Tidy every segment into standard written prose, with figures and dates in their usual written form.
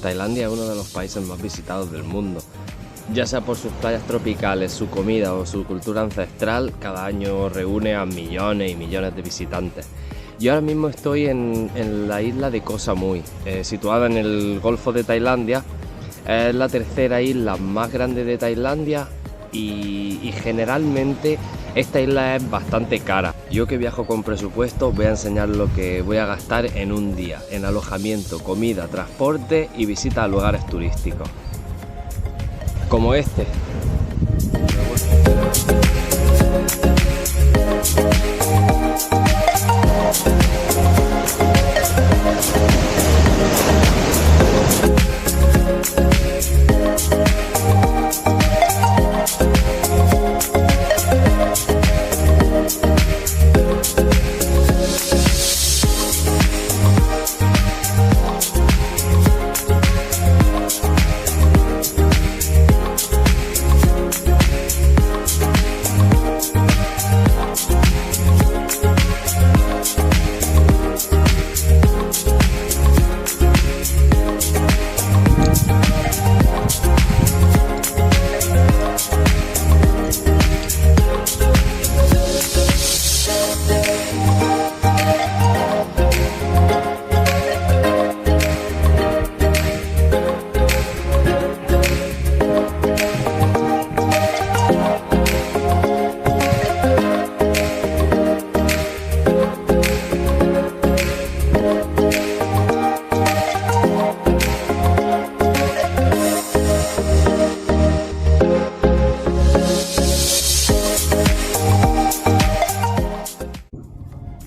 Tailandia es uno de los países más visitados del mundo. Ya sea por sus playas tropicales, su comida o su cultura ancestral, cada año reúne a millones y millones de visitantes. Yo ahora mismo estoy en la isla de Koh Samui, situada en el Golfo de Tailandia. Es la tercera isla más grande de Tailandia y generalmente esta isla es bastante cara. Yo que viajo con presupuesto voy a enseñar lo que voy a gastar en un día, en alojamiento, comida, transporte y visita a lugares turísticos. Como este.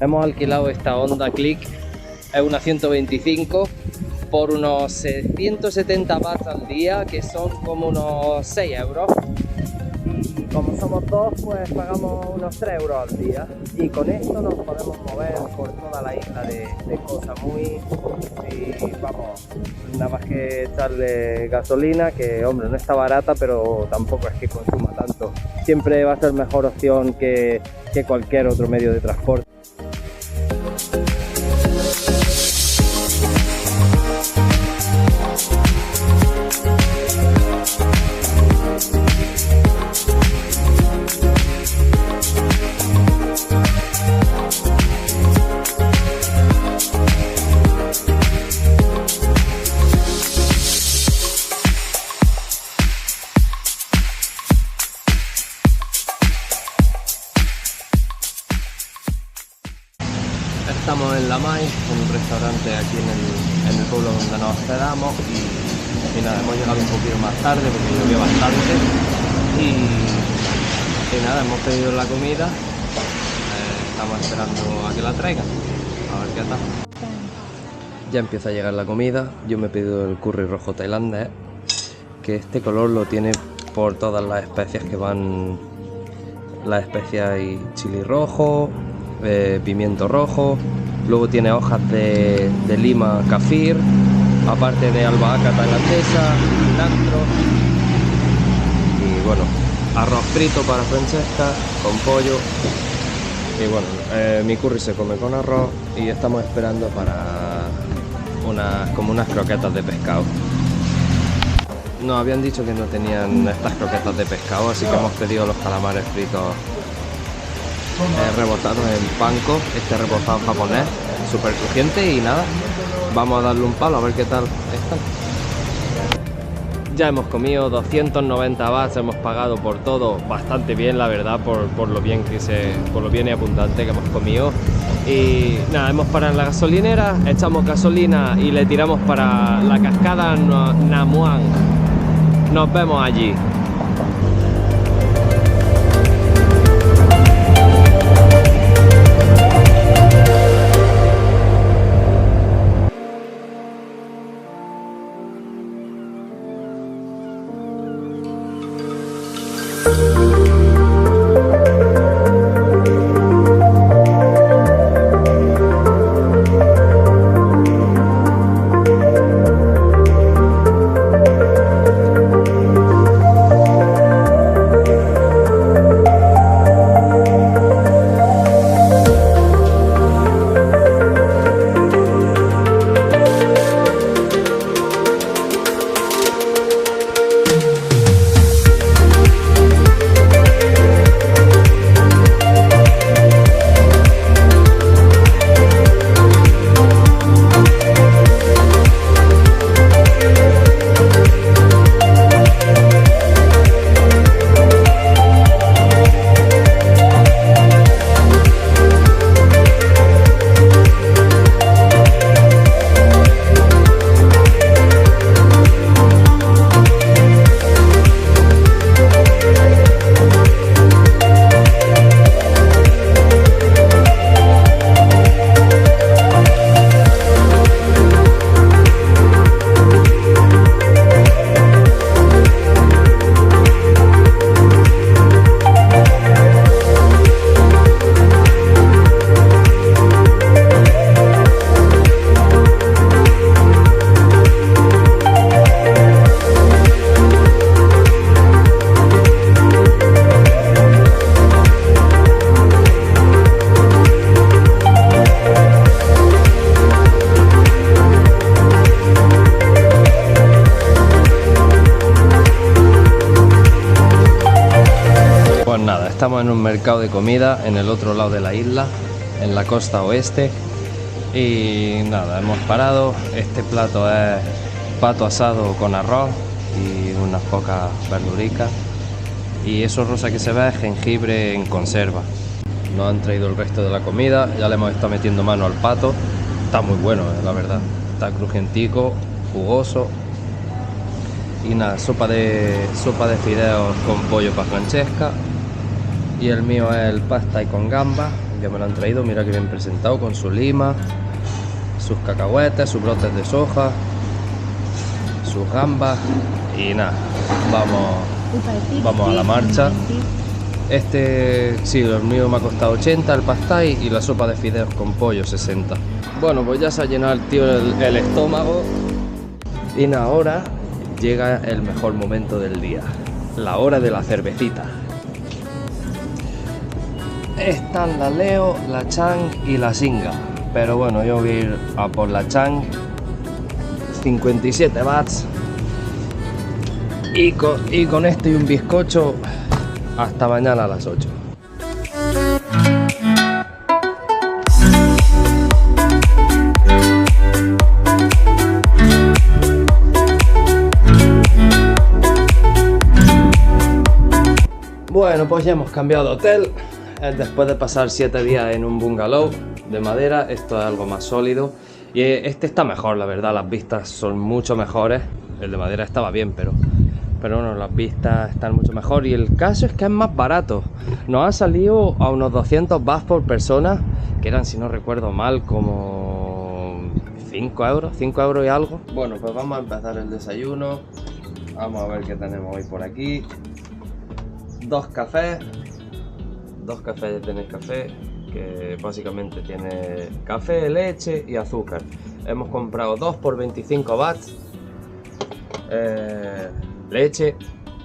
Hemos alquilado esta Honda Click, es una 125 por unos 170 bahts al día, que son como unos 6 euros. Y como somos dos, pues pagamos unos 3 euros al día. Y con esto nos podemos mover por toda la isla de Koh Samui. Y vamos, nada más que echarle gasolina, que hombre, no está barata, pero tampoco es que consuma tanto. Siempre va a ser mejor opción que cualquier otro medio de transporte. Estamos en La Mai, en un restaurante aquí en el pueblo donde nos hospedamos y nada, hemos llegado un poquito más tarde porque llovió bastante y nada, hemos pedido la comida, estamos esperando a que la traigan, a ver qué tal. Ya empieza a llegar la comida. Yo me he pedido el curry rojo tailandés, que este color lo tiene por todas las especias que van, las especias y chili rojo, pimiento rojo, luego tiene hojas de lima kafir, aparte de albahaca tailandesa, cilantro y bueno, arroz frito para Francesca con pollo. Y bueno, mi curry se come con arroz y estamos esperando para unas croquetas de pescado. Nos habían dicho que no tenían estas croquetas de pescado, así que hemos pedido los calamares fritos rebotados en panko, este rebozado japonés, súper crujiente. Y nada, vamos a darle un palo a ver qué tal están. Ya hemos comido 290 bahts, hemos pagado por todo bastante bien, la verdad, por lo bien y abundante que hemos comido. Y nada, hemos parado en la gasolinera, echamos gasolina y le tiramos para la cascada Namuang. Nos vemos allí. Estamos en un mercado de comida en el otro lado de la isla, en la costa oeste. Y nada, hemos parado. Este plato es pato asado con arroz y unas pocas verduricas. Y eso rosa que se ve es jengibre en conserva. Nos han traído el resto de la comida, ya le hemos estado metiendo mano al pato. Está muy bueno, la verdad. Está crujientico, jugoso. Y nada, sopa de fideos con pollo para Francesca. Y el mío es el pasta y con gambas, que me lo han traído, mira que bien presentado, con su lima, sus cacahuetes, sus brotes de soja, sus gambas. Y nada, vamos a la marcha. Este, sí, el mío me ha costado 80, el pastay, y la sopa de fideos con pollo 60. Bueno, pues ya se ha llenado el tío el estómago. Y nada, ahora llega el mejor momento del día, la hora de la cervecita. Están la Leo, la Chang y la Singa. Pero bueno, yo voy a ir a por la Chang. 57 bahts. Y con esto y un bizcocho, hasta mañana a las 8. Bueno, pues ya hemos cambiado de hotel. Después de pasar 7 días en un bungalow de madera, esto es algo más sólido. Y este está mejor, la verdad, las vistas son mucho mejores. El de madera estaba bien, pero bueno, las vistas están mucho mejor. Y el caso es que es más barato. Nos ha salido a unos 200 bahts por persona, que eran, si no recuerdo mal, como 5 euros y algo. Bueno, pues vamos a empezar el desayuno. Vamos a ver qué tenemos hoy por aquí. Dos cafés de Nescafé, que básicamente tiene café, leche y azúcar. Hemos comprado 2 por 25 bahts. Leche,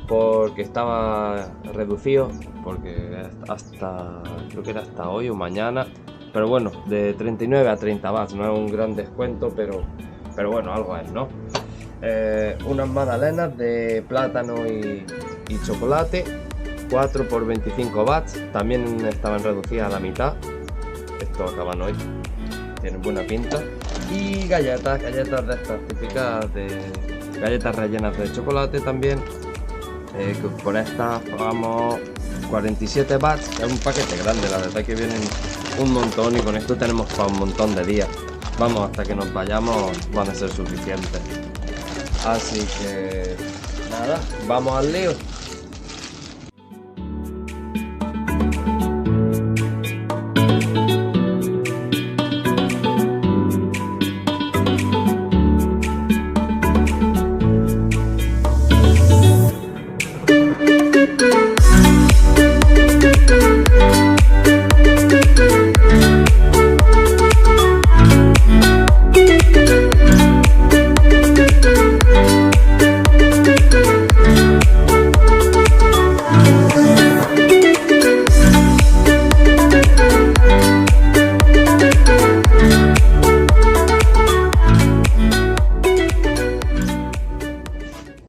porque estaba reducido, porque creo que era hasta hoy o mañana. Pero bueno, de 39 a 30 bahts, no es un gran descuento, pero bueno, algo es, ¿no? Unas magdalenas de plátano y chocolate, 4 por 25 bahts, también estaban reducidas a la mitad. Esto acaban hoy, tienen buena pinta. Y galletas de estas típicas, de galletas rellenas de chocolate también, que por estas pagamos 47 bahts. Es un paquete grande, la verdad que vienen un montón, y con esto tenemos para un montón de días. Vamos, hasta que nos vayamos van a ser suficientes. Así que nada, vamos al lío.